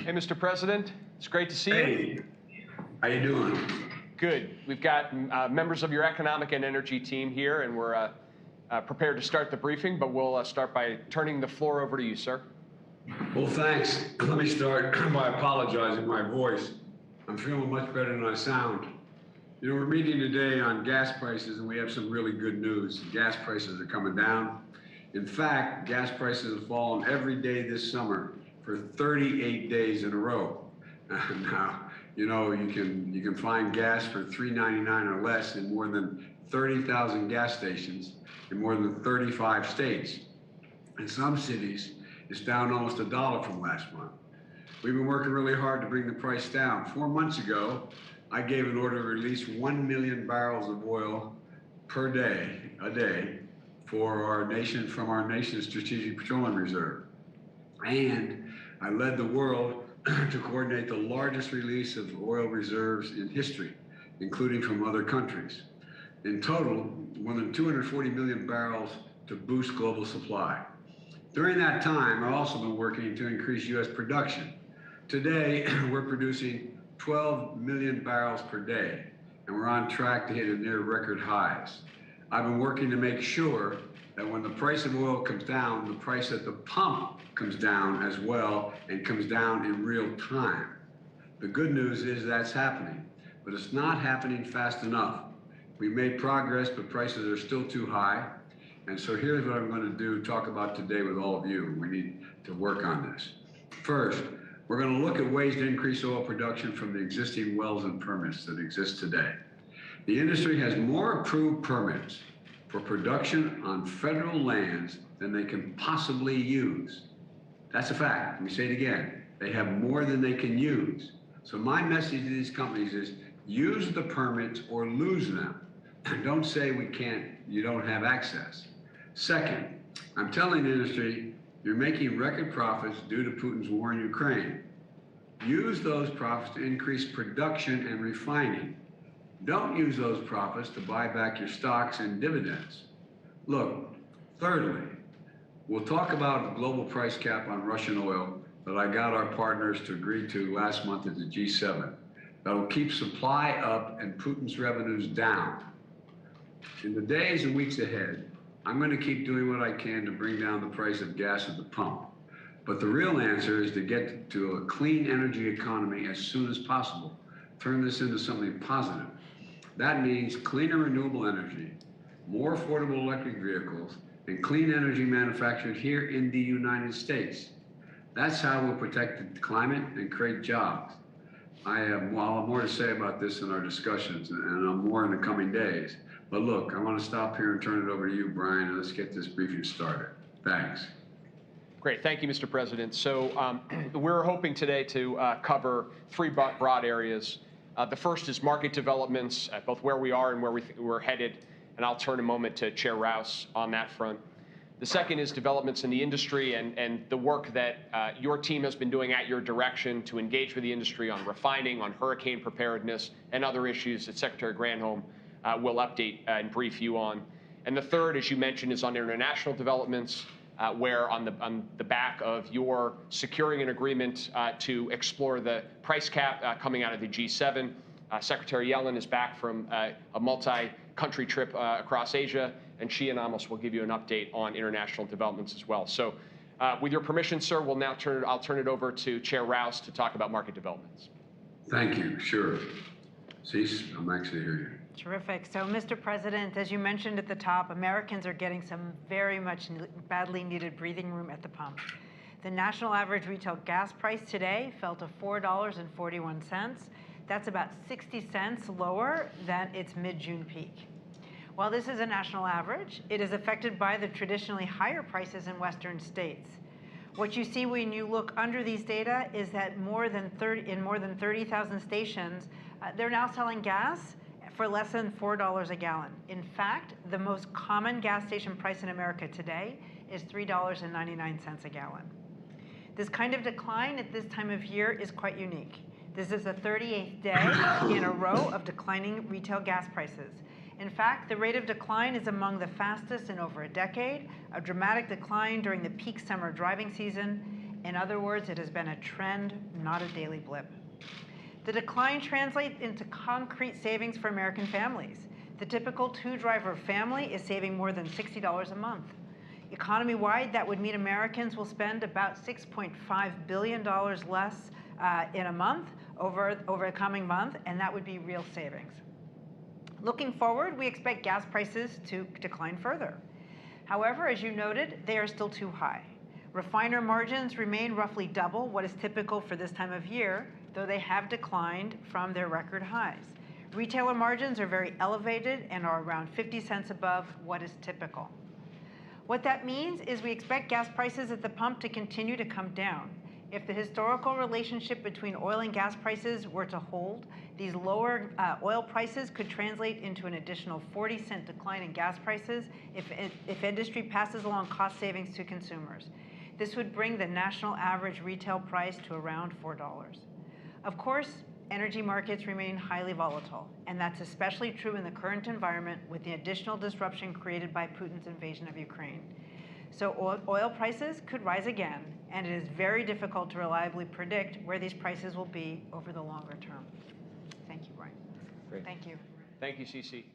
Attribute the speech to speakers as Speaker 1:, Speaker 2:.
Speaker 1: Hey, Mr. President, it's great to see you.
Speaker 2: Hey, how you doing?
Speaker 1: Good. We've got members of your economic and energy team here, and we're prepared to start the briefing, but we'll start by turning the floor over to you, sir.
Speaker 2: Well, thanks. Let me start by apologizing for my voice. I'm feeling much better than I sound. You know, we're meeting today on gas prices, and we have some really good news. Gas prices are coming down. In fact, gas prices have fallen every day this summer for 38 days in a row. Now, you know, you can find gas for $3.99 or less in more than 30,000 gas stations in more than 35 states. In some cities, it's down almost $1 from last month. We've been working really hard to bring the price down. 4 months ago, I gave an order to release 1 million barrels of oil per day, for our nation, from our nation's strategic petroleum reserve. And I led the world to coordinate the largest release of oil reserves in history, including from other countries. In total, more than 240 million barrels to boost global supply. During that time, I've also been working to increase U.S. production. Today, we're producing 12 million barrels per day, and we're on track to hit a near record highs. I've been working to make sure that when the price of oil comes down, the price at the pump comes down as well, and comes down in real time. The good news is that's happening, but it's not happening fast enough. We've made progress, but prices are still too high. And so here's what I'm going to do, talk about today with all of you. We need to work on this. First, we're going to look at ways to increase oil production from the existing wells and permits that exist today. The industry has more approved permits for production on federal lands than they can possibly use. That's a fact. Let me say it again. They have more than they can use. So my message to these companies is use the permits or lose them. Don't say we can't, you don't have access. Second, I'm telling the industry, you're making record profits due to Putin's war in Ukraine. Use those profits to increase production and refining. Don't use those profits to buy back your stocks and dividends. Look, thirdly, we'll talk about the global price cap on Russian oil that I got our partners to agree to last month at the G7. That'll keep supply up and Putin's revenues down. In the days and weeks ahead, I'm going to keep doing what I can to bring down the price of gas at the pump. But the real answer is to get to a clean energy economy as soon as possible. Turn this into something positive. That means cleaner renewable energy, more affordable electric vehicles, and clean energy manufactured here in the United States. That's how we'll protect the climate and create jobs. I'll have more to say about this in our discussions, and I'll more in the coming days. But look, I want to stop here and turn it over to you, Brian, and let's get this briefing started. Thanks.
Speaker 1: Great. Thank you, Mr. President. So we're hoping today to cover three broad areas. The first is market developments, both where we are and where we're headed, and I'll turn a moment to Chair Rouse on that front. The second is developments in the industry and the work that your team has been doing at your direction to engage with the industry on refining, on hurricane preparedness, and other issues that Secretary Granholm will update and brief you on. And the third, as you mentioned, is on international developments, where on the back of your securing an agreement to explore the price cap coming out of the G7, Secretary Yellen is back from a multi-country trip across Asia, and she and Amos will give you an update on international developments as well. So with your permission, sir, I'll turn it over to Chair Rouse to talk about market developments.
Speaker 2: Thank you. Sure. Cease. I'm actually here.
Speaker 3: Terrific. So, Mr. President, as you mentioned at the top, Americans are getting some very much badly needed breathing room at the pump. The national average retail gas price today fell to $4.41. That's about 60 cents lower than its mid-June peak. While this is a national average, it is affected by the traditionally higher prices in Western states. What you see when you look under these data is that in more than 30,000 stations, they're now selling gas for less than $4 a gallon. In fact, the most common gas station price in America today is $3.99 a gallon. This kind of decline at this time of year is quite unique. This is the 38th day in a row of declining retail gas prices. In fact, the rate of decline is among the fastest in over a decade, a dramatic decline during the peak summer driving season, In other words, it has been a trend, not a daily blip. The decline translates into concrete savings for American families. The typical two-driver family is saving more than $60 a month. Economy-wide, that would mean Americans will spend about $6.5 billion less in a month over a coming month, and that would be real savings. Looking forward, we expect gas prices to decline further. However, as you noted, they are still too high. Refiner margins remain roughly double what is typical for this time of year, though they have declined from their record highs. Retailer margins are very elevated and are around 50 cents above what is typical. What that means is we expect gas prices at the pump to continue to come down. If the historical relationship between oil and gas prices were to hold, these lower oil prices could translate into an additional 40-cent decline in gas prices if industry passes along cost savings to consumers. This would bring the national average retail price to around $4. Of course, energy markets remain highly volatile, and that's especially true in the current environment with the additional disruption created by Putin's invasion of Ukraine. So oil prices could rise again, and it is very difficult to reliably predict where these prices will be over the longer term. Thank you, Brian.
Speaker 1: Great.
Speaker 3: Thank you.
Speaker 1: Thank you, Cece.